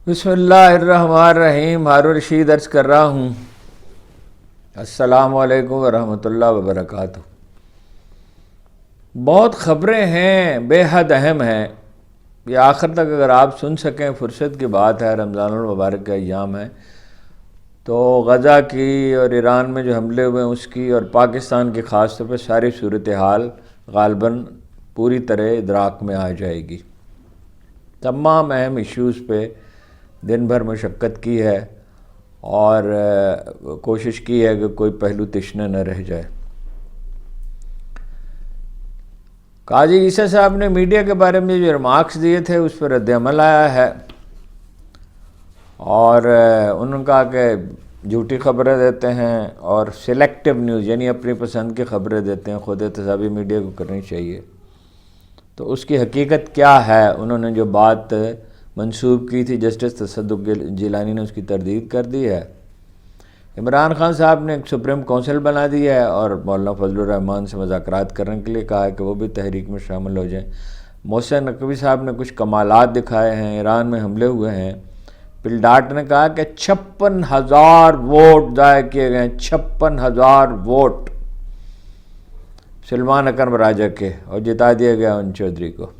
بسم اللہ الرحمن الرحیم. ہارون رشید عرض کر رہا ہوں. السلام علیکم ورحمۃ اللہ وبرکاتہ. بہت خبریں ہیں، بے حد اہم ہیں. یہ آخر تک اگر آپ سن سکیں، فرصت کی بات ہے، رمضان المبارک کا ایام ہے، تو غزہ کی اور ایران میں جو حملے ہوئے ہیں اس کی، اور پاکستان کی خاص طور پہ ساری صورتحال غالباً پوری طرح ادراک میں آ جائے گی. تمام اہم ایشوز پہ دن بھر مشقت کی ہے اور کوشش کی ہے کہ کوئی پہلو تشنہ نہ رہ جائے. قاضی عیسیٰ صاحب نے میڈیا کے بارے میں جو ریمارکس دیے تھے اس پر رد عمل آیا ہے، اور انہوں نے کہا کہ جھوٹی خبریں دیتے ہیں اور سلیکٹیو نیوز، یعنی اپنی پسند کی خبریں دیتے ہیں. خود احتسابی میڈیا کو کرنی چاہیے. تو اس کی حقیقت کیا ہے؟ انہوں نے جو بات منسوب کی تھی جسٹس تصدق جیلانی نے اس کی تردید کر دی ہے. عمران خان صاحب نے ایک سپریم کونسل بنا دی ہے اور مولانا فضل الرحمان سے مذاکرات کرنے کے لیے کہا ہے کہ وہ بھی تحریک میں شامل ہو جائیں. محسن نقوی صاحب نے کچھ کمالات دکھائے ہیں. ایران میں حملے ہوئے ہیں. پلڈاٹ نے کہا کہ 56,000 ووٹ ضائع کیے گئے ہیں، 56,000 ووٹ سلمان اکرم راجہ کے، اور جتا دیا گیا ان چودھری کو.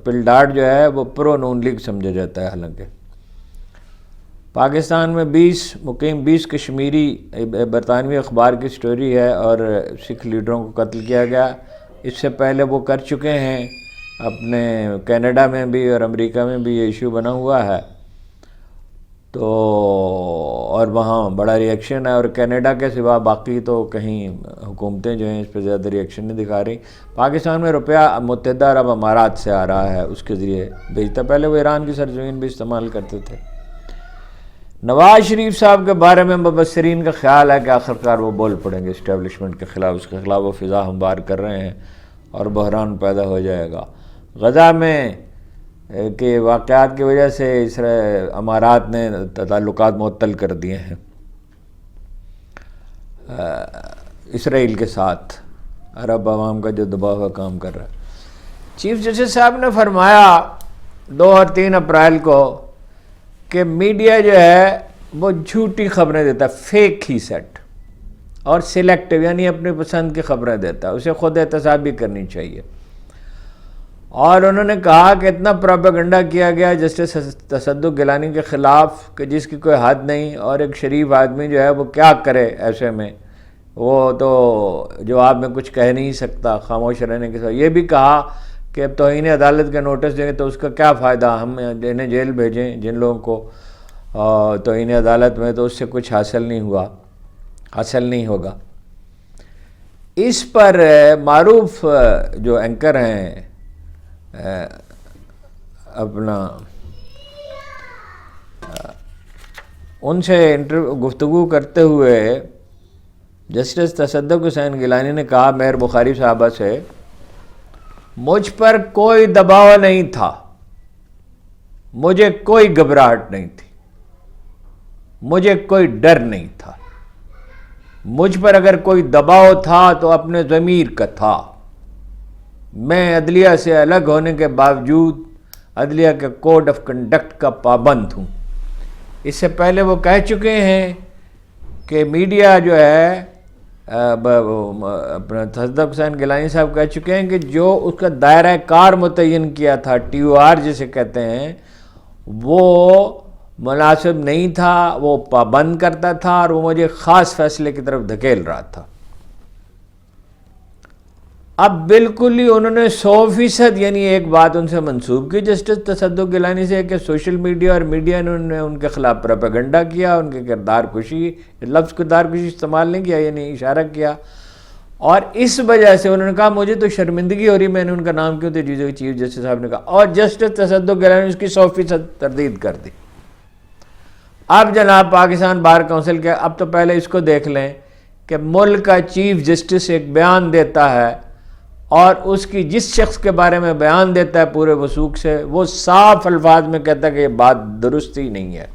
پلڈاٹ جو ہے وہ پرو نون لیگ سمجھا جاتا ہے. حالانکہ پاکستان میں 20 کشمیری، برطانوی اخبار کی سٹوری ہے، اور سکھ لیڈروں کو قتل کیا گیا. اس سے پہلے وہ کر چکے ہیں اپنے کینیڈا میں بھی اور امریکہ میں بھی، یہ ایشو بنا ہوا ہے. تو اور وہاں بڑا ری ایکشن ہے، اور کینیڈا کے سوا باقی تو کہیں حکومتیں جو ہیں اس پہ زیادہ ری ایکشن نہیں دکھا رہی. پاکستان میں روپیہ متحدہ عرب امارات سے آ رہا ہے، اس کے ذریعے بھیجتا. پہلے وہ ایران کی سرزمین بھی استعمال کرتے تھے. نواز شریف صاحب کے بارے میں مبصرین کا خیال ہے کہ آخرکار وہ بول پڑیں گے اسٹیبلشمنٹ کے خلاف. اس کے خلاف وہ فضا ہموار کر رہے ہیں اور بحران پیدا ہو جائے گا. غزہ میں کہ واقعات کی وجہ سے امارات نے تعلقات معطل کر دیے ہیں اسرائیل کے ساتھ. عرب عوام کا جو دباؤ کا کام کر رہا ہے. چیف جسٹس صاحب نے فرمایا 2 اور 3 اپریل کو کہ میڈیا جو ہے وہ جھوٹی خبریں دیتا ہے، فیک ہی سیٹ، اور سلیکٹیو، یعنی اپنی پسند کی خبریں دیتا ہے. اسے خود احتساب بھی کرنی چاہیے. اور انہوں نے کہا کہ اتنا پروپیگنڈا کیا گیا جسٹس تصدق گیلانی کے خلاف کہ جس کی کوئی حد نہیں، اور ایک شریف آدمی جو ہے وہ کیا کرے ایسے میں. وہ تو جواب میں کچھ کہہ نہیں سکتا، خاموش رہنے کے ساتھ. یہ بھی کہا کہ اب توہین عدالت کا نوٹس دیں گے تو اس کا کیا فائدہ، ہم انہیں جیل بھیجیں جن لوگوں کو توہین عدالت میں، تو اس سے کچھ حاصل نہیں ہوگا. اس پر معروف جو اینکر ہیں اپنا، ان سے گفتگو کرتے ہوئے جسٹس تصدق حسین گیلانی نے کہا مہر بخاری صاحبہ سے، مجھ پر کوئی دباؤ نہیں تھا، مجھے کوئی گھبراہٹ نہیں تھی، مجھے کوئی ڈر نہیں تھا. مجھ پر اگر کوئی دباؤ تھا تو اپنے ضمیر کا تھا. میں عدلیہ سے الگ ہونے کے باوجود عدلیہ کے کوڈ آف کنڈکٹ کا پابند ہوں. اس سے پہلے وہ کہہ چکے ہیں کہ میڈیا جو ہے، اپنا تصدق حسین گیلانی صاحب کہہ چکے ہیں کہ جو اس کا دائرہ کار متعین کیا تھا، TOR جسے کہتے ہیں، وہ مناسب نہیں تھا، وہ پابند کرتا تھا، اور وہ مجھے خاص فیصلے کی طرف دھکیل رہا تھا. اب بالکل ہی انہوں نے 100%، یعنی ایک بات ان سے منسوب کی جسٹس تصدق گیلانی سے کہ سوشل میڈیا اور میڈیا نے ان کے خلاف پروپیگنڈا کیا، ان کے کردار کشی، لفظ کردار کشی استعمال نہیں کیا، یعنی اشارہ کیا. اور اس وجہ سے انہوں نے کہا مجھے تو شرمندگی ہو رہی، میں نے ان کا نام کیوں تو چیف جسٹس صاحب نے کہا، اور جسٹس تصدق گیلانی نے اس کی 100% تردید کر دی. اب جناب پاکستان بار کونسل کے، اب تو پہلے اس کو دیکھ لیں کہ ملک کا چیف جسٹس ایک بیان دیتا ہے، اور اس کی جس شخص کے بارے میں بیان دیتا ہے پورے وثوق سے، وہ صاف الفاظ میں کہتا ہے کہ یہ بات درست ہی نہیں ہے.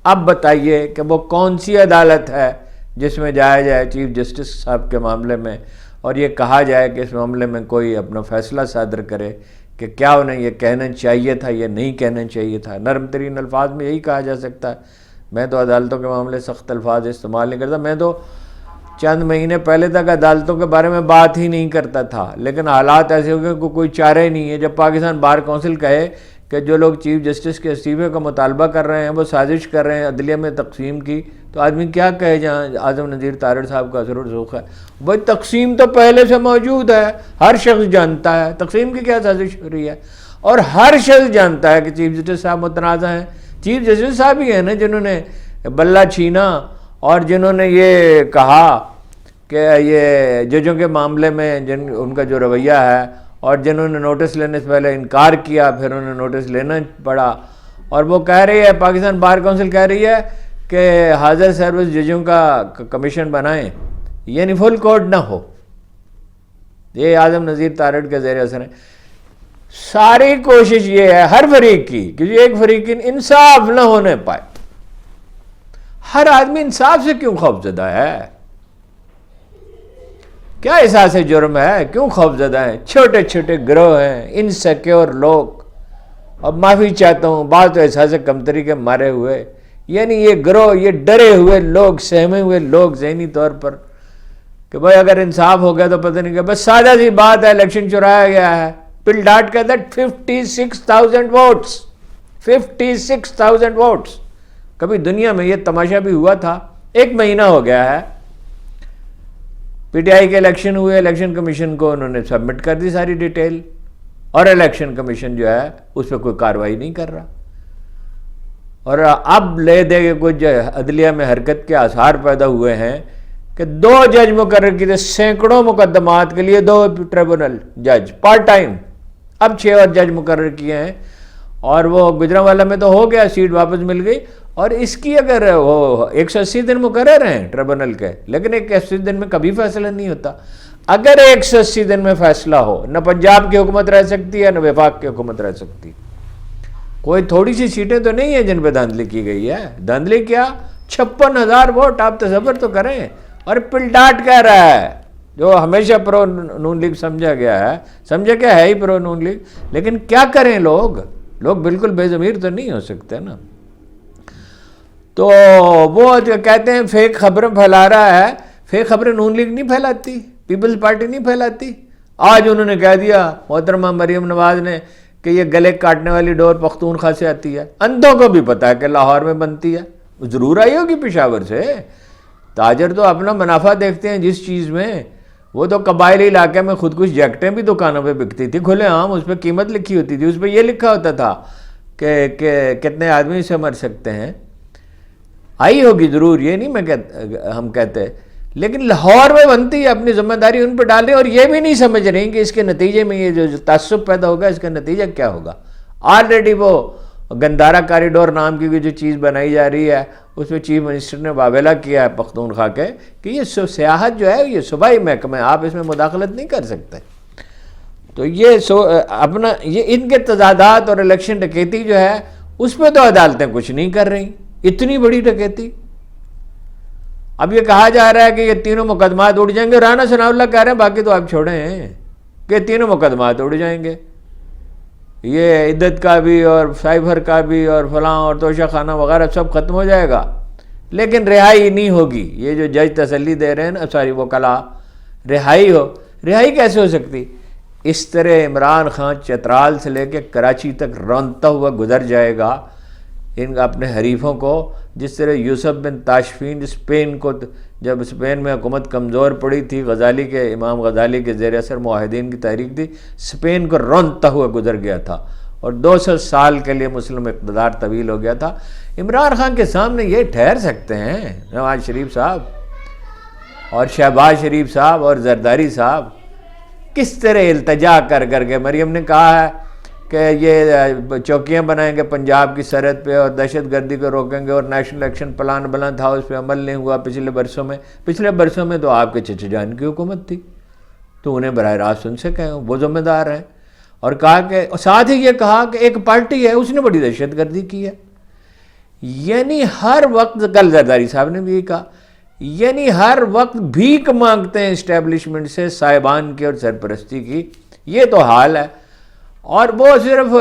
اب بتائیے کہ وہ کون سی عدالت ہے جس میں جایا جائے چیف جسٹس صاحب کے معاملے میں، اور یہ کہا جائے کہ اس معاملے میں کوئی اپنا فیصلہ صادر کرے کہ کیا انہیں یہ کہنا چاہیے تھا یا نہیں کہنا چاہیے تھا. نرم ترین الفاظ میں یہی کہا جا سکتا ہے. میں تو عدالتوں کے معاملے سخت الفاظ استعمال نہیں کرتا. میں تو چند مہینے پہلے تک عدالتوں کے بارے میں بات ہی نہیں کرتا تھا, لیکن حالات ایسے ہو گئے کہ کوئی چارہ ہی نہیں ہے. جب پاکستان بار کونسل کہے کہ جو لوگ چیف جسٹس کے استعفے کا مطالبہ کر رہے ہیں وہ سازش کر رہے ہیں عدلیہ میں تقسیم کی, تو آدمی کیا کہے جہاں اعظم نذیر تارڑ صاحب کا اثر و رسوخ ہے. بھائی تقسیم تو پہلے سے موجود ہے, ہر شخص جانتا ہے تقسیم کی کیا سازش ہو رہی ہے, اور ہر شخص جانتا ہے کہ چیف جسٹس صاحب متنازع ہیں. چیف جسٹس صاحب ہی ہیں نا جنہوں نے بلہ چھینا اور جنہوں نے یہ کہا کہ یہ ججوں کے معاملے میں ان کا جو رویہ ہے, اور جنہوں نے نوٹس لینے سے پہلے انکار کیا پھر انہیں نوٹس لینا پڑا, اور وہ کہہ رہی ہے پاکستان بار کونسل کہہ رہی ہے کہ حاضر سروس ججوں کا کمیشن بنائیں, یعنی فل کورٹ نہ ہو. یہ اعظم نذیر تارڑ کے زیر اثر ہے. ساری کوشش یہ ہے ہر فریق کی کہ ایک فریق انصاف نہ ہونے پائے. ہر آدمی انصاف سے کیوں خوفزدہ ہے؟ کیا احساس جرم ہے؟ کیوں خوفزدہ ہیں؟ چھوٹے چھوٹے گروہ ہیں, انسیکیور لوگ, اور معافی چاہتا ہوں بعض تو احساس کمتری کے مارے ہوئے, یعنی یہ گروہ, یہ ڈرے ہوئے لوگ, سہمے ہوئے لوگ ذہنی طور پر کہ بھائی اگر انصاف ہو گیا تو پتہ نہیں کہ بس سادہ سی بات ہے, الیکشن چرایا گیا ہے. پل ڈاٹ کہتا ہے 56,000 ووٹس, 56,000 ووٹس. کبھی دنیا میں یہ تماشا بھی ہوا تھا؟ 1 مہینہ ہو گیا ہے پی ٹی آئی کے الیکشن ہوئے, الیکشن کمیشن کو انہوں نے سبمٹ کر دی ساری ڈیٹیل, اور الیکشن کمیشن جو ہے اس پہ کوئی کارروائی نہیں کر رہا. اور اب لے دے کہ کچھ عدلیہ میں حرکت کے آثار پیدا ہوئے ہیں کہ 2 جج مقرر کیے تھے سینکڑوں مقدمات کے لیے, 2 ٹریبونل جج پارٹ ٹائم, اب 6 اور جج مقرر کیے ہیں. اور وہ گجرانوالہ میں تو ہو گیا, سیٹ واپس مل گئی, اور اس کی اگر وہ 180 دن مقرر ہیں ٹریبونل کے, لیکن 180 دن میں کبھی فیصلہ نہیں ہوتا. اگر 180 دن میں فیصلہ ہو, نہ پنجاب کی حکومت رہ سکتی ہے نہ وفاق کی حکومت رہ سکتی. کوئی تھوڑی سی سیٹیں تو نہیں ہیں جن پہ دھاندلی کی گئی ہے. دھاندلی کیا 56,000 ووٹ, آپ تصور تو کریں. اور پل ڈاٹ کہہ رہا ہے جو ہمیشہ پرو نون لیگ سمجھا گیا ہے, سمجھا کیا ہے ہی پرو نون لیگ, لیکن کیا کریں لوگ بالکل بے ضمیر تو نہیں ہو سکتے نا. تو وہ کہتے ہیں فیک خبریں پھیلا رہا ہے. فیک خبریں نون لیگ نہیں پھیلاتی, پیپلز پارٹی نہیں پھیلاتی. آج انہوں نے کہہ دیا محترمہ مریم نواز نے کہ یہ گلے کاٹنے والی ڈور پختونخوا سے آتی ہے. اندھوں کو بھی پتا ہے کہ لاہور میں بنتی ہے, ضرور آئی ہوگی پشاور سے. تاجر تو اپنا منافع دیکھتے ہیں جس چیز میں. وہ تو قبائلی علاقے میں خود کچھ جیکٹیں بھی دکانوں پہ بکتی تھی کھلے عام, اس پہ قیمت لکھی ہوتی تھی, اس پہ یہ لکھا ہوتا تھا کہ کتنے آدمی سے مر سکتے ہیں. آئی ہوگی ضرور, یہ نہیں ہم کہتے, لیکن لاہور میں بنتی ہے, اپنی ذمہ داری ان پہ ڈال رہے ہیں, اور یہ بھی نہیں سمجھ رہے ہیں کہ اس کے نتیجے میں یہ جو تعصب پیدا ہوگا اس کا نتیجہ کیا ہوگا. آلریڈی وہ گندارا کاریڈور نام کی جو چیز بنائی جا رہی ہے اس میں چیف منسٹر نے واویلا کیا ہے پختونخوا کے کہ یہ سیاحت جو ہے یہ صوبائی محکمہ ہے, آپ اس میں مداخلت نہیں کر سکتے. تو یہ اپنا یہ ان کے تضادات اور الیکشن ڈکیتی جو ہے اس پہ تو عدالتیں کچھ نہیں کر رہی. اتنی بڑی ڈکیتی. اب یہ کہا جا رہا ہے کہ یہ تینوں مقدمات اڑ جائیں گے. رانا ثناء اللہ کہہ رہے ہیں باقی تو آپ چھوڑے ہیں کہ تینوں مقدمات اڑ جائیں گے, یہ عدت کا بھی اور سائبر کا بھی اور فلاں اور توشہ خانہ وغیرہ سب ختم ہو جائے گا, لیکن رہائی نہیں ہوگی. یہ جو جج تسلی دے رہے ہیں نا, ساری وکلا, رہائی رہائی کیسے ہو سکتی؟ اس طرح عمران خان چترال سے لے کے کراچی تک رونتا ہوا گزر جائے گا ان اپنے حریفوں کو, جس طرح یوسف بن تاشفین اسپین کو, جب اسپین میں حکومت کمزور پڑی تھی, غزالی کے امام غزالی کے زیر اثر معاہدین کی تحریک تھی, اسپین کو رونتا ہوا گزر گیا تھا اور 200 سال کے لیے مسلم اقتدار طویل ہو گیا تھا. عمران خان کے سامنے یہ ٹھہر سکتے ہیں نواز شریف صاحب اور شہباز شریف صاحب اور زرداری صاحب؟ کس طرح التجا کر کے مریم نے کہا ہے کہ یہ چوکیاں بنائیں گے پنجاب کی سرحد پہ اور دہشت گردی کو روکیں گے, اور نیشنل ایکشن پلان بنا تھا اس پہ عمل نہیں ہوا پچھلے برسوں میں تو آپ کے چچا جان کی حکومت تھی, تو انہیں براہ راست ان سے کہیں وہ ذمہ دار ہیں. اور کہا کہ ساتھ ہی یہ کہا کہ ایک پارٹی ہے اس نے بڑی دہشت گردی کی ہے. یعنی ہر وقت, کل زرداری صاحب نے بھی یہ کہا, یعنی ہر وقت بھیک مانگتے ہیں اسٹیبلشمنٹ سے صاحبان کی اور سرپرستی کی. یہ تو حال ہے. اور وہ صرف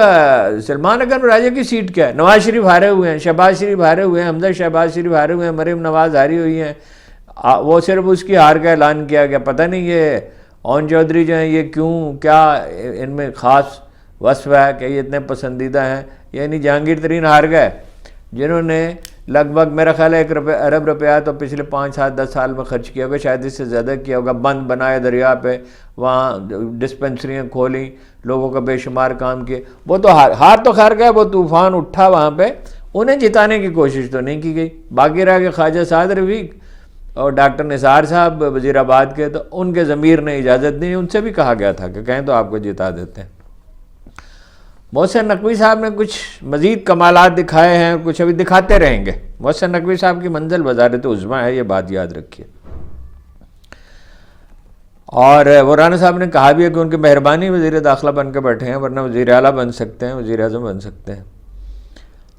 سلمان اکرم راجہ کی سیٹ کیا ہے، نواز شریف ہارے ہوئے ہیں، شہباز شریف ہارے ہوئے ہیں، حمزہ شہباز شریف ہارے ہوئے ہیں، مریم نواز ہاری ہوئی ہیں، وہ صرف اس کی ہار کا اعلان کیا گیا. پتہ نہیں یہ اون چودھری جو ہیں یہ کیوں، کیا ان میں خاص وصف ہے کہ یہ اتنے پسندیدہ ہیں. یعنی جہانگیر ترین ہار گئے جنہوں نے لگ بھگ میرا خیال ہے 1 ارب روپیہ تو پچھلے 5 7 10 سال میں خرچ کیا ہوگا، شاید اس سے زیادہ کیا ہوگا. بند بنائے دریا پہ، وہاں ڈسپنسریاں کھولیں، لوگوں کا بے شمار کام کیے. وہ تو ہار تو خیر گئے، وہ طوفان اٹھا وہاں پہ، انہیں جتانے کی کوشش تو نہیں کی گئی. باقی رہ کے خواجہ سعد رفیق اور ڈاکٹر نثار صاحب وزیر آباد کے، تو ان کے ضمیر نے اجازت نہیں، ان سے بھی کہا گیا تھا کہ کہیں تو آپ کو جتا دیتے ہیں. محسن نقوی صاحب نے کچھ مزید کمالات دکھائے ہیں، کچھ ابھی دکھاتے رہیں گے. محسن نقوی صاحب کی منزل وزارت عظمیٰ ہے، یہ بات یاد رکھیے. اور وہ رانا صاحب نے کہا بھی ہے کہ ان کی مہربانی وزیر داخلہ بن کے بیٹھے ہیں، ورنہ وزیر اعلیٰ بن سکتے ہیں، وزیر اعظم بن سکتے ہیں.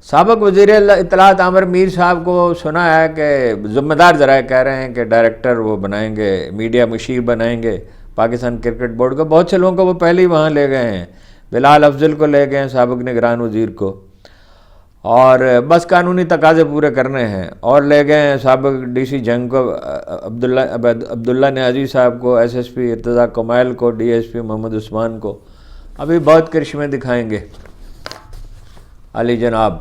سابق وزیر اطلاعات عامر میر صاحب کو سنا ہے کہ ذمہ دار ذرائع کہہ رہے ہیں کہ ڈائریکٹر وہ بنائیں گے، میڈیا مشیر بنائیں گے پاکستان کرکٹ بورڈ کا. بہت سے لوگوں کو وہ پہلے ہی وہاں لے گئے ہیں، بلال افضل کو لے گئے ہیں، سابق نگران وزیر کو، اور بس قانونی تقاضے پورے کرنے ہیں. اور لے گئے ہیں سابق ڈی سی جنگ کو عبداللہ نیازی صاحب کو، ایس ایس پی ارتضیٰ کمائل کو، D S P Muhammad Usman کو. ابھی بہت کرشمے دکھائیں گے علی جناب،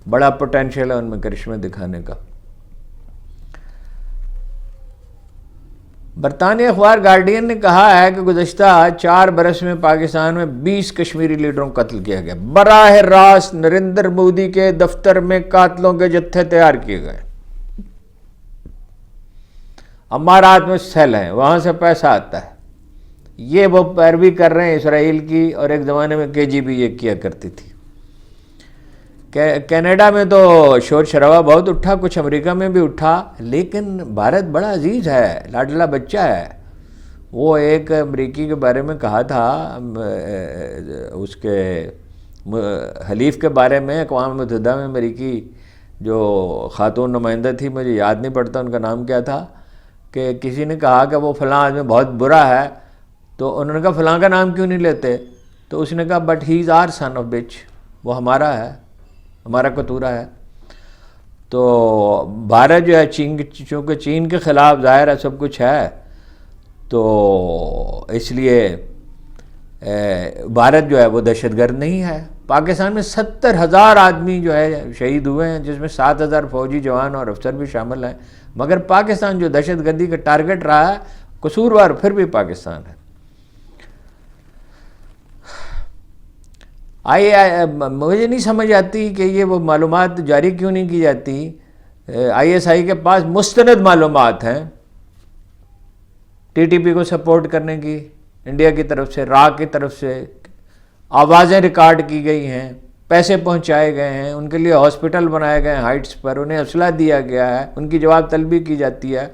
بڑا پوٹینشیل ہے ان میں کرشمے دکھانے کا. برطانوی اخبار گارڈین نے کہا ہے کہ گزشتہ 4 برس میں پاکستان میں 20 کشمیری لیڈروں کو قتل کیا گیا. براہ راست نریندر مودی کے دفتر میں قاتلوں کے جتھے تیار کیے گئے. امارات میں سیل ہیں، وہاں سے پیسہ آتا ہے. یہ وہ پیروی کر رہے ہیں اسرائیل کی، اور ایک زمانے میں KGB یہ کیا کرتی تھی. کینیڈا میں تو شور شرابہ بہت اٹھا، کچھ امریکہ میں بھی اٹھا، لیکن بھارت بڑا عزیز ہے، لاڈلا بچہ ہے. وہ ایک امریکی کے بارے میں کہا تھا، اس کے حلیف کے بارے میں، اقوام متحدہ میں امریکی جو خاتون نمائندہ تھی، مجھے یاد نہیں پڑتا ان کا نام کیا تھا، کہ کسی نے کہا کہ وہ فلاں آدمی بہت برا ہے، تو انہوں نے کہا فلاں کا نام کیوں نہیں لیتے؟ تو اس نے کہا but he is are son of bitch, وہ ہمارا ہے، ہمارا کتورا ہے. تو بھارت جو ہے چونکہ چین کے خلاف ظاہر ہے سب کچھ ہے، تو اس لیے بھارت جو ہے وہ دہشت گرد نہیں ہے. پاکستان میں 70,000 آدمی جو ہے شہید ہوئے ہیں، جس میں 7,000 فوجی جوان اور افسر بھی شامل ہیں، مگر پاکستان جو دہشت گردی کا ٹارگٹ رہا ہے، قصوروار پھر بھی پاکستان ہے. مجھے نہیں سمجھ آتی کہ یہ وہ معلومات جاری کیوں نہیں کی جاتی. ISI کے پاس مستند معلومات ہیں TTP کو سپورٹ کرنے کی، انڈیا کی طرف سے، را کی طرف سے آوازیں ریکارڈ کی گئی ہیں، پیسے پہنچائے گئے ہیں، ان کے لیے ہاسپٹل بنائے گئے ہیں ہائٹس پر، انہیں اسلحہ دیا گیا ہے، ان کی جواب طلبی کی جاتی ہے.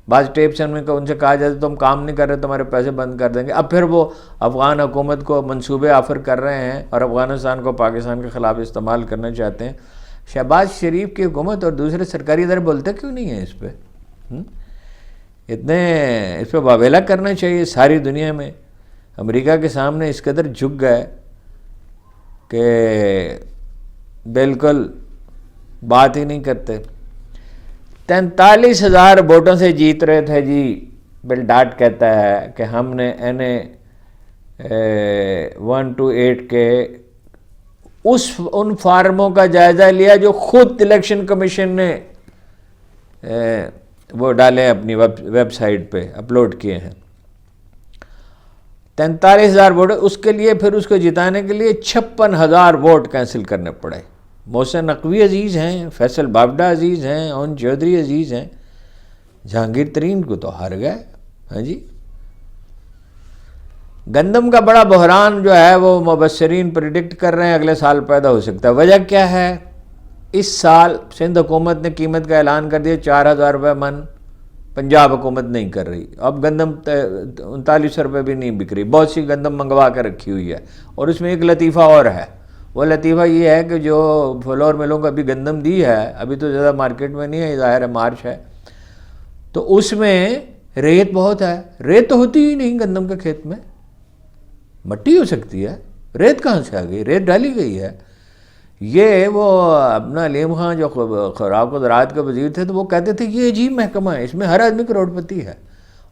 بعض ٹیپس ان سے کہا جاتا ہے تم کام نہیں کر رہے تمہارے پیسے بند کر دیں گے. اب پھر وہ افغان حکومت کو منصوبے آفر کر رہے ہیں اور افغانستان کو پاکستان کے خلاف استعمال کرنا چاہتے ہیں. شہباز شریف کی حکومت اور دوسرے سرکاری ادارے بولتے کیوں نہیں ہیں اس پہ؟ اتنے اس پہ واویلا کرنا چاہیے. ساری دنیا میں امریکہ کے سامنے اس قدر جھک گئے کہ بالکل بات ہی نہیں کرتے. 43,000 ووٹوں سے جیت رہے تھے جی. بل ڈاٹ کہتا ہے کہ ہم نے NA 128 کے ان فارموں کا جائزہ لیا جو خود الیکشن کمیشن نے وہ ڈالے اپنی ویب سائٹ پہ اپلوڈ کیے ہیں. 43,000 ووٹ، اس کے لیے پھر اس کو جتانے کے لیے 56,000 ووٹ کینسل کرنے پڑے. محسن نقوی عزیز ہیں، فیصل بابڈا عزیز ہیں، اون چودھری عزیز ہیں، جہانگیر ترین کو تو ہار گئے. ہاں جی. گندم کا بڑا بحران جو ہے وہ مبصرین پریڈکٹ کر رہے ہیں اگلے سال پیدا ہو سکتا ہے. وجہ کیا ہے؟ اس سال سندھ حکومت نے قیمت کا اعلان کر دیا 4,000 روپے من، پنجاب حکومت نہیں کر رہی. اب گندم 3900 روپے بھی نہیں بک رہی. بہت سی گندم منگوا کر رکھی ہوئی ہے. اور اس میں ایک لطیفہ اور ہے. وہ لطیفہ یہ ہے کہ جو فلور ملوں کو ابھی گندم دی ہے، ابھی تو زیادہ مارکیٹ میں نہیں ہے، ظاہر ہے مارچ ہے، تو اس میں ریت بہت ہے. ریت تو ہوتی ہی نہیں گندم کے کھیت میں. مٹی ہو سکتی ہے، ریت کہاں سے آ گئی؟ ریت ڈالی گئی ہے۔ یہ وہ اپنا علیم خان جو خوراک و زراعت کے وزیر تھے تو وہ کہتے تھے یہ عجیب محکمہ ہے، اس میں ہر آدمی کروڑ پتی ہے،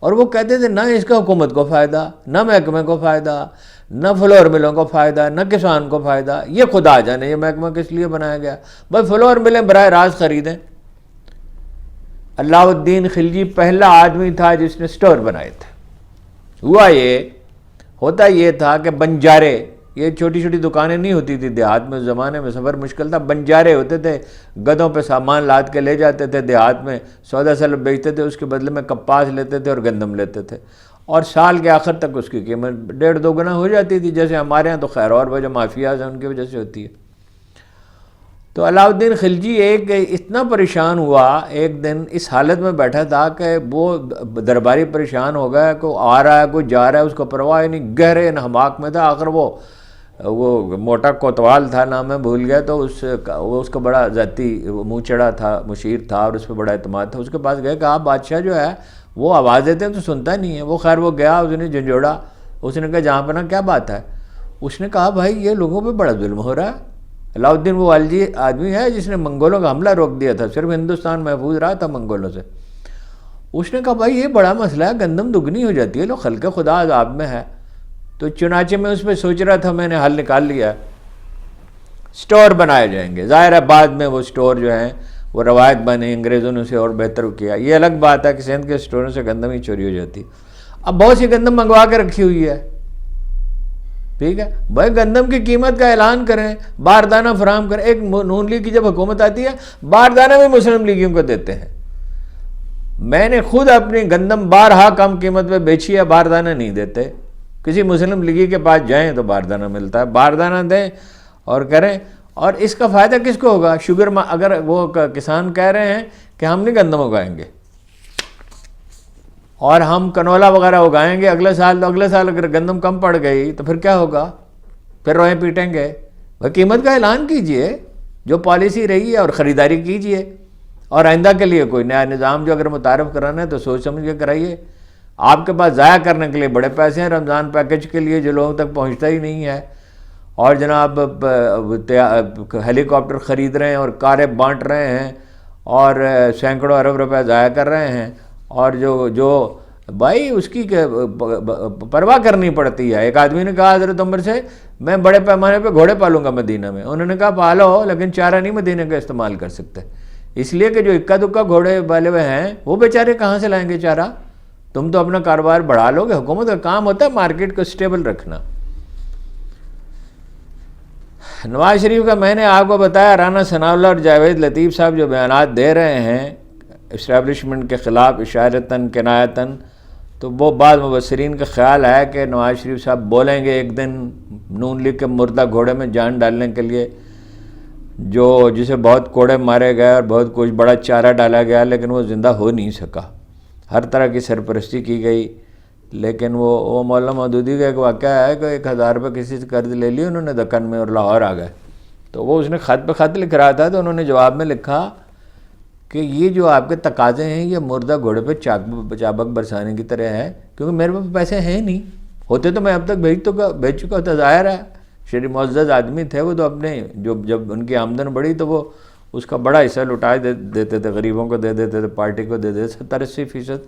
اور وہ کہتے تھے نہ اس کا حکومت کو فائدہ، نہ محکمے کو فائدہ، نہ فلور ملوں کو فائدہ، نہ کسان کو فائدہ، یہ خدا جانے یہ محکمہ کس لیے بنایا گیا، بھائی فلور ملیں براہ راست خریدیں۔ علاؤ الدین خلجی پہلا آدمی تھا جس نے سٹور بنائے تھے۔ ہوا یہ ہوتا یہ تھا کہ بنجارے، یہ چھوٹی چھوٹی دکانیں نہیں ہوتی تھی دیہات میں، اس زمانے میں سفر مشکل تھا، بنجارے ہوتے تھے، گدھوں پہ سامان لاد کے لے جاتے تھے دیہات میں، سودا سلب بیچتے تھے، اس کے بدلے میں کپاس لیتے تھے اور گندم لیتے تھے، اور سال کے آخر تک اس کی قیمت 1.5-2 گنا ہو جاتی تھی، جیسے ہمارے ہاں تو خیر اور وجہ مافیاز ہیں ان کی وجہ سے ہوتی ہے۔ تو علاؤ الدین خلجی ایک اتنا پریشان ہوا، ایک دن اس حالت میں بیٹھا تھا کہ وہ درباری پریشان ہو گیا، کوئی آ رہا ہے کوئی جا رہا ہے، اس کو پرواہ نہیں، گہرے انہماک میں تھا۔ آخر وہ موٹا کوتوال تھا، نام میں بھول گیا، تو اس کا بڑا ذاتی منہ چڑھا تھا، مشیر تھا اور اس پہ بڑا اعتماد تھا، اس کے پاس گئے، کہا بادشاہ جو ہے وہ آواز دیتے ہیں تو سنتا نہیں ہے۔ وہ خیر وہ گیا، اس نے جھنجھوڑا، اس نے کہا جہاں پناہ کیا بات ہے؟ اس نے کہا بھائی یہ لوگوں پہ بڑا ظلم ہو رہا ہے۔ علاؤ الدین وہ والجی آدمی ہے جس نے منگولوں کا حملہ روک دیا تھا، صرف ہندوستان محفوظ رہا تھا منگولوں سے۔ اس نے کہا بھائی یہ بڑا مسئلہ ہے، گندم دگنی ہو جاتی ہے، لو خلق خدا عذاب میں ہے۔ تو چنانچہ میں اس پہ سوچ رہا تھا، میں نے حل نکال لیا، سٹور بنائے جائیں گے۔ ظاہر ہے بعد میں وہ سٹور جو ہیں وہ روایت بنے، انگریزوں نے اسے اور بہتر کیا۔ یہ الگ بات ہے کہ سندھ کے سٹوروں سے گندم ہی چوری ہو جاتی، اب بہت سی گندم منگوا کے رکھی ہوئی ہے، ٹھیک ہے بھائی گندم کی قیمت کا اعلان کریں، باردانہ فراہم کریں۔ ایک نون لیگ کی جب حکومت آتی ہے باردانہ بھی مسلم لیگیوں کو دیتے ہیں۔ میں نے خود اپنی گندم بارہا کم قیمت پہ بیچی ہے، باردانہ نہیں دیتے۔ کسی مسلم لیگی کے پاس جائیں تو باردانہ ملتا ہے، باردانہ دیں اور کریں۔ اور اس کا فائدہ کس کو ہوگا؟ اگر وہ کسان کہہ رہے ہیں کہ ہم نہیں گندم اگائیں گے اور ہم کنولا وغیرہ اگائیں گے اگلے سال، تو اگلے سال اگر گندم کم پڑ گئی تو پھر کیا ہوگا؟ پھر روئیں پیٹیں گے۔ وہ قیمت کا اعلان کیجئے، جو پالیسی رہی ہے، اور خریداری کیجئے، اور آئندہ کے لیے کوئی نیا نظام جو اگر متعارف کرانا ہے تو سوچ سمجھ کے کرائیے۔ آپ کے پاس ضائع کرنے کے لیے بڑے پیسے ہیں رمضان پیکج کے لیے جو لوگوں تک پہنچتا ہی نہیں ہے، اور جناب ہیلی کاپٹر خرید رہے ہیں اور کاریں بانٹ رہے ہیں اور سینکڑوں ارب روپے ضائع کر رہے ہیں، اور جو بھائی اس کی پرواہ کرنی پڑتی ہے۔ ایک آدمی نے کہا حضرت عمر سے میں بڑے پیمانے پہ گھوڑے پالوں گا مدینہ میں، انہوں نے کہا پالو لیکن چارہ نہیں مدینہ کا استعمال کر سکتے، اس لیے کہ جو اکا دکا گھوڑے والے ہوئے ہیں وہ بیچارے کہاں سے لائیں گے چارہ؟ تم تو اپنا کاروبار بڑھا لو گے، حکومت کا کام ہوتا ہے مارکیٹ کو سٹیبل رکھنا۔ نواز شریف کا میں نے آپ کو بتایا، رانا ثناء اللہ اور جاوید لطیف صاحب جو بیانات دے رہے ہیں اسٹیبلشمنٹ کے خلاف اشارتاً کنایتاً، تو وہ بعض مبصرین کا خیال ہے کہ نواز شریف صاحب بولیں گے ایک دن نون لیگ کے مردہ گھوڑے میں جان ڈالنے کے لیے، جسے بہت کوڑے مارے گئے اور بہت کچھ بڑا چارہ ڈالا گیا لیکن وہ زندہ ہو نہیں سکا، ہر طرح کی سرپرستی کی گئی، لیکن وہ مولانا مودودی کا ایک واقعہ ہے کہ 1000 روپے کسی سے قرض لے لی انہوں نے دکن میں اور لاہور آ گئے، تو وہ اس نے خط پہ خط لکھ رہا تھا، تو انہوں نے جواب میں لکھا کہ یہ جو آپ کے تقاضے ہیں یہ مردہ گھوڑے پہ چابک برسانے کی طرح ہے، کیونکہ میرے پاس پیسے ہیں نہیں، ہوتے تو میں اب تک بھیج چکا ہوتا۔ ظاہر ہے شریف معزز آدمی تھے وہ، تو اپنے جب ان کی آمدن بڑھی تو وہ اس کا بڑا حصہ لٹا دیتے تھے، غریبوں کو دے دیتے تھے، پارٹی کو دے دیتے تھے، 70-80%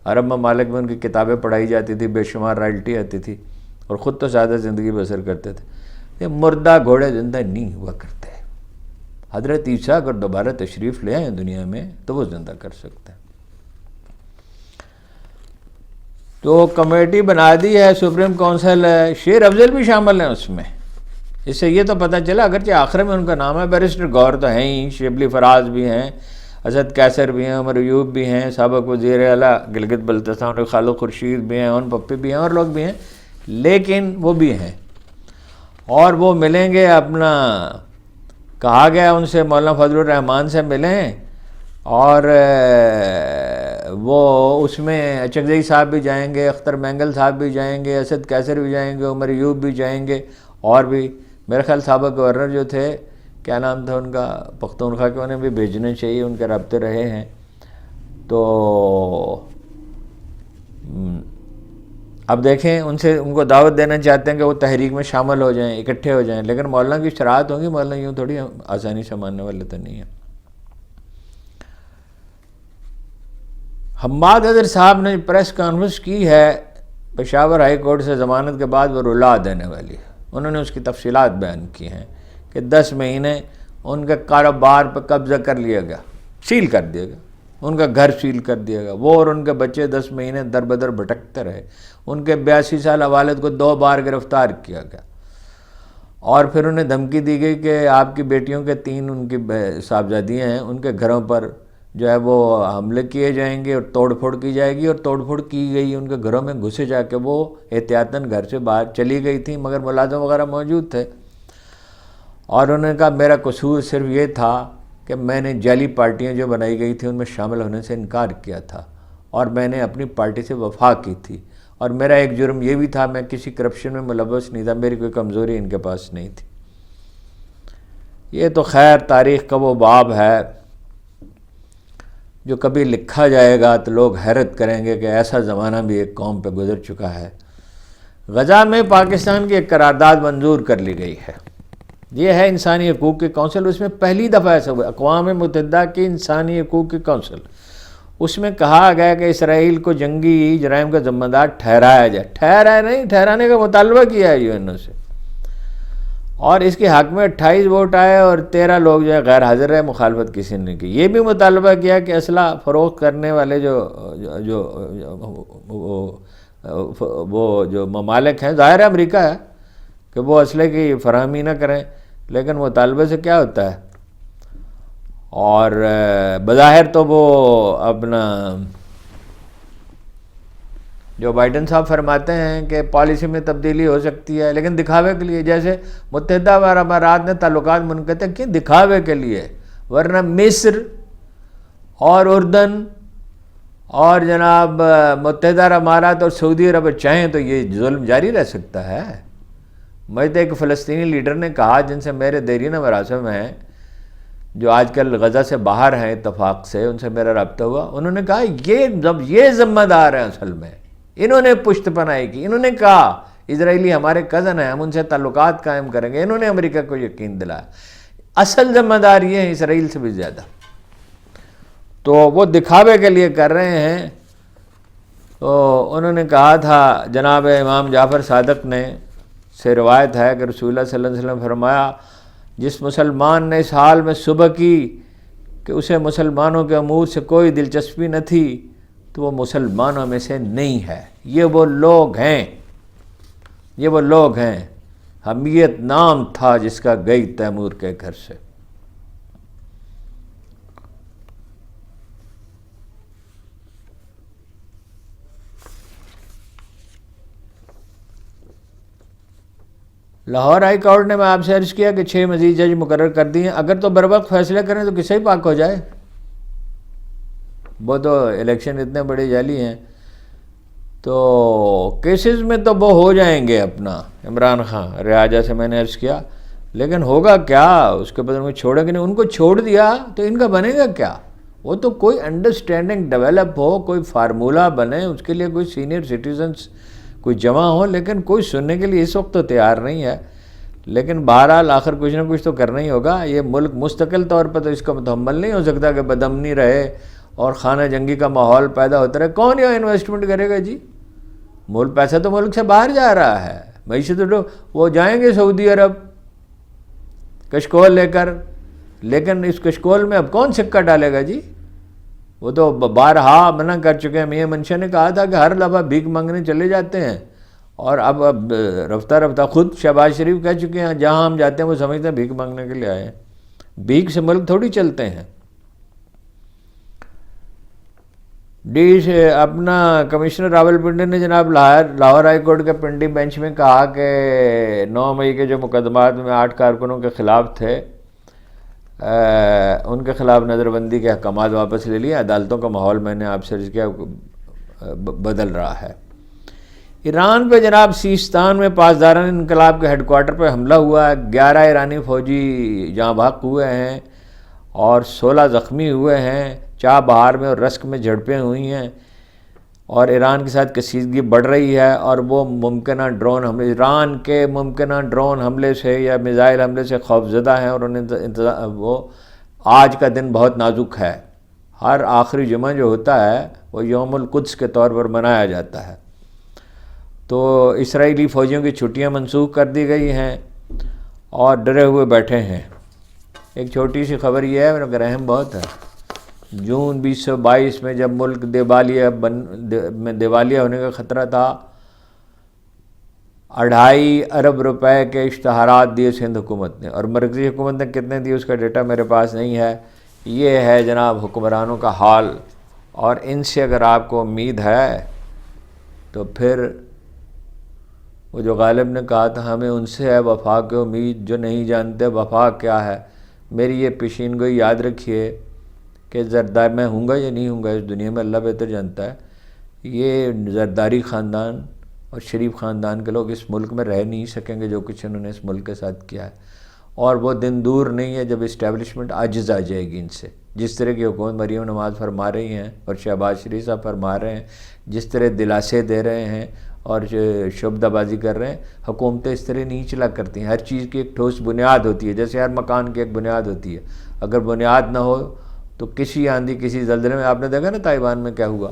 عرب ممالک میں ان کی کتابیں پڑھائی جاتی تھی، بے شمار رائلٹی آتی تھی، اور خود تو سادہ زندگی بسر کرتے تھے۔ یہ مردہ گھوڑے زندہ نہیں ہوا کرتے، حضرت عیسیٰ اگر دوبارہ تشریف لے آئیں دنیا میں تو وہ زندہ کر سکتے ہیں۔ تو کمیٹی بنا دی ہے سپریم کونسل ہے، شیر افضل بھی شامل ہیں اس میں، اس سے یہ تو پتہ چلا، اگرچہ آخر میں ان کا نام ہے، بیرسٹر گور تو ہیں ہی، شبلی فراز بھی ہیں، اسد کیسر بھی ہیں، عمر ایوب بھی ہیں، سابق وزیر اعلیٰ گلگت بلتستان خالد خورشید بھی ہیں، اون پپی بھی ہیں، اور لوگ بھی ہیں، لیکن وہ بھی ہیں، اور وہ ملیں گے اپنا، کہا گیا ان سے مولانا فضل الرحمان سے ملیں، اور وہ اس میں چکزئی صاحب بھی جائیں گے، اختر مینگل صاحب بھی جائیں گے، اسد کیسر بھی جائیں گے، عمر ایوب بھی جائیں گے، اور بھی میرے خیال سابق گورنر جو تھے کیا نام تھا ان کا پختونخوا کے، انہیں بھی بھیجنے چاہیے، ان کے رابطے رہے ہیں۔ تو اب دیکھیں ان کو دعوت دینا چاہتے ہیں کہ وہ تحریک میں شامل ہو جائیں، اکٹھے ہو جائیں، لیکن مولانا کی شرائط ہوں گی، مولانا یوں تھوڑی آسانی سے ماننے والے تو نہیں ہیں۔ حماد حیدر صاحب نے پریس کانفرنس کی ہے پشاور ہائی کورٹ سے ضمانت کے بعد، وہ رلا دینے والی ہے۔ انہوں نے اس کی تفصیلات بیان کی ہیں کہ 10 مہینے ان کے کاروبار پہ قبضہ کر لیا گیا، سیل کر دیا گیا، ان کا گھر سیل کر دیا گیا، وہ اور ان کے بچے 10 مہینے در بدر بھٹکتے رہے، ان کے 82 سالہ والد کو 2 بار گرفتار کیا گیا، اور پھر انہیں دھمکی دی گئی کہ آپ کی بیٹیوں کے 3 ان کی صاحبزادیاں ہیں، ان کے گھروں پر جو ہے وہ حملے کیے جائیں گے اور توڑ پھوڑ کی جائے گی، اور توڑ پھوڑ کی گئی، ان کے گھروں میں گھسے جا کے وہ احتیاطاً گھر سے باہر چلی گئی تھیں، مگر ملازم وغیرہ موجود تھے، اور انہوں نے کہا میرا قصور صرف یہ تھا کہ میں نے جعلی پارٹیاں جو بنائی گئی تھیں ان میں شامل ہونے سے انکار کیا تھا، اور میں نے اپنی پارٹی سے وفا کی تھی، اور میرا ایک جرم یہ بھی تھا میں کسی کرپشن میں ملوث نہیں تھا، میری کوئی کمزوری ان کے پاس نہیں تھی۔ یہ تو خیر تاریخ کا وہ باب ہے جو کبھی لکھا جائے گا تو لوگ حیرت کریں گے کہ ایسا زمانہ بھی ایک قوم پہ گزر چکا ہے۔ غزہ میں پاکستان کی ایک قرارداد منظور کر لی گئی ہے، یہ ہے انسانی حقوق کی کونسل، اس میں پہلی دفعہ ایسا ہوا، اقوام متحدہ کی انسانی حقوق کی کونسل، اس میں کہا گیا کہ اسرائیل کو جنگی جرائم کا ذمہ دار ٹھہرایا جائے، ٹھہرایا نہیں، ٹھہرانے کا مطالبہ کیا ہے UN سے، اور اس کے حق میں 28 ووٹ آئے اور 13 لوگ جو ہے غیر حاضر رہے، مخالفت کسی نے کی۔ یہ بھی مطالبہ کیا کہ اسلحہ فروخت کرنے والے جو ممالک ہیں، ظاہر ہے امریکہ ہے، کہ وہ اسلحے کی فراہمی نہ کریں، لیکن مطالبے سے کیا ہوتا ہے؟ اور بظاہر تو وہ اپنا جو بائیڈن صاحب فرماتے ہیں کہ پالیسی میں تبدیلی ہو سکتی ہے، لیکن دکھاوے کے لیے، جیسے متحدہ عرب امارات نے تعلقات منقطع کیے دکھاوے کے لیے، ورنہ مصر اور اردن اور جناب متحدہ عرب امارات اور سعودی عرب چاہیں تو یہ ظلم جاری رہ سکتا ہے۔ مجھے تو ایک فلسطینی لیڈر نے کہا جن سے میرے دیرینہ مراسم ہیں، جو آج کل غزہ سے باہر ہیں اتفاق سے، ان سے میرا رابطہ ہوا، انہوں نے کہا یہ ذمہ دار ہیں اصل میں، انہوں نے پشت پناہی کی، انہوں نے کہا اسرائیلی ہمارے کزن ہیں، ہم ان سے تعلقات قائم کریں گے، انہوں نے امریکہ کو یقین دلایا، اصل ذمہ دار یہ ہیں اسرائیل سے بھی زیادہ، تو وہ دکھاوے کے لیے کر رہے ہیں۔ تو انہوں نے کہا تھا، جناب امام جعفر صادق نے سے روایت ہے کہ رسول اللہ صلی اللہ علیہ وسلم فرمایا، جس مسلمان نے اس حال میں صبح کی کہ اسے مسلمانوں کے امور سے کوئی دلچسپی نہ تھی تو وہ مسلمانوں میں سے نہیں ہے۔ یہ وہ لوگ ہیں، حمیت نام تھا جس کا گئی تیمور کے گھر سے۔ لاہور ہائی کورٹ نے میں آپ سے عرض کیا کہ 6 مزید جج مقرر کر دیے ہیں، اگر تو بر وقت فیصلے کریں تو کسے ہی پاک ہو جائے، وہ تو الیکشن اتنے بڑے جعلی ہیں، تو کیسز میں تو وہ ہو جائیں گے اپنا عمران خان ریاضہ سے میں نے عرض کیا، لیکن ہوگا کیا؟ اس کے بعد ان کو چھوڑیں گے نہیں، ان کو چھوڑ دیا تو ان کا بنے گا کیا؟ وہ تو کوئی انڈرسٹینڈنگ ڈیولپ ہو، کوئی فارمولہ بنے، اس کے لیے کوئی سینئر سٹیزنز کوئی جمع ہو، لیکن کوئی سننے کے لیے اس وقت تو تیار نہیں ہے۔ لیکن بہرحال آخر کچھ نہ کچھ تو کرنا ہی ہوگا، یہ ملک مستقل طور پر تو اس کا متحمل نہیں ہو سکتا کہ بدامنی رہے اور خانہ جنگی کا ماحول پیدا ہوتا رہے۔ کون یہاں انویسٹمنٹ کرے گا جی؟ پیسہ تو ملک سے باہر جا رہا ہے، معیشت تو وہ جائیں گے سعودی عرب کشکول لے کر، لیکن اس کشکول میں اب کون سکہ ڈالے گا جی؟ وہ تو بارہا منع کر چکے ہیں۔ میاں منشا نے کہا تھا کہ ہر دفعہ بھیک مانگنے چلے جاتے ہیں، اور اب رفتہ رفتہ خود شہباز شریف کہہ چکے ہیں جہاں ہم جاتے ہیں وہ سمجھتے ہیں بھیک مانگنے کے لیے آئے ہیں، بھیک سے ملک تھوڑی چلتے ہیں۔ اپنا کمشنر راولپنڈی نے جناب لاہور ہائی کورٹ کے پنڈی بینچ میں کہا کہ 9 مئی کے جو مقدمات میں 8 کارکنوں کے خلاف تھے، ان کے خلاف نظر بندی کے احکامات واپس لے لیے۔ عدالتوں کا ماحول میں نے آپ سے عرض کیا بدل رہا ہے۔ ایران پہ جناب سیستان میں پاسداران انقلاب کے ہیڈ کوارٹر پہ حملہ ہوا ہے، 11 ایرانی فوجی جاں بحق ہوئے ہیں اور 16 زخمی ہوئے ہیں۔ چابہار میں اور رسک میں جھڑپیں ہوئی ہیں، اور ایران کے ساتھ کشیدگی بڑھ رہی ہے، اور وہ ممکنہ ڈرون حملے، ایران کے ممکنہ ڈرون حملے سے یا میزائل حملے سے خوفزدہ ہیں، اور انہیں وہ آج کا دن بہت نازک ہے۔ ہر آخری جمعہ جو ہوتا ہے وہ یوم القدس کے طور پر منایا جاتا ہے۔ تو اسرائیلی فوجیوں کی چھٹیاں منسوخ کر دی گئی ہیں اور ڈرے ہوئے بیٹھے ہیں۔ ایک چھوٹی سی خبر یہ ہے، میرا رحم بہت ہے، جون 2022 میں جب ملک دیوالیہ ہونے کا خطرہ تھا، 2.5 ارب روپے کے اشتہارات دیے سندھ حکومت نے، اور مرکزی حکومت نے کتنے دیے اس کا ڈیٹا میرے پاس نہیں ہے۔ یہ ہے جناب حکمرانوں کا حال، اور ان سے اگر آپ کو امید ہے تو پھر وہ جو غالب نے کہا تھا ہمیں ان سے ہے وفا کی امید جو نہیں جانتے وفا کیا ہے۔ میری یہ پیشین گوئی یاد رکھیے کہ زرداری میں ہوں گا یا نہیں ہوں گا اس دنیا میں، اللہ بہتر جانتا ہے۔ یہ زرداری خاندان اور شریف خاندان کے لوگ اس ملک میں رہ نہیں سکیں گے جو کچھ انہوں نے اس ملک کے ساتھ کیا ہے، اور وہ دن دور نہیں ہے جب اسٹیبلشمنٹ عاجز آ جائے گی ان سے۔ جس طرح کی حکومت مریم نواز فرما رہی ہیں اور شہباز شریف صاحب فرما رہے ہیں، جس طرح دلاسے دے رہے ہیں اور شعبدہ بازی کر رہے ہیں، حکومتیں اس طرح نہیں چلا کرتی ہیں۔ ہر چیز کی ایک ٹھوس بنیاد ہوتی ہے، جیسے ہر مکان کی ایک بنیاد ہوتی ہے۔ اگر بنیاد نہ ہو تو کسی آندھی کسی زلزلے میں، آپ نے دیکھا نا تائیوان میں کیا ہوا،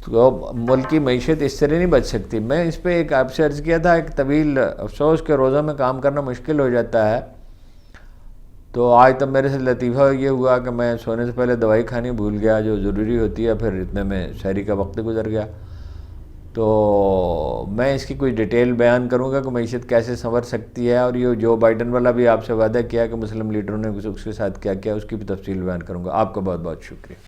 تو ملک کی معیشت اس طرح نہیں بچ سکتی۔ میں اس پہ ایک آپ سے عرض کیا تھا، ایک طویل افسوس کے روزہ میں کام کرنا مشکل ہو جاتا ہے، تو آج تب میرے سے لطیفہ یہ ہوا کہ میں سونے سے پہلے دوائی کھانی بھول گیا جو ضروری ہوتی ہے، پھر اتنے میں سحری کا وقت گزر گیا۔ تو میں اس کی کوئی ڈیٹیل بیان کروں گا کہ معیشت کیسے سنور سکتی ہے، اور یہ جو بائیڈن والا بھی آپ سے وعدہ کیا کہ مسلم لیڈروں نے اس کے ساتھ کیا کیا، اس کی بھی تفصیل بیان کروں گا۔ آپ کا بہت بہت شکریہ۔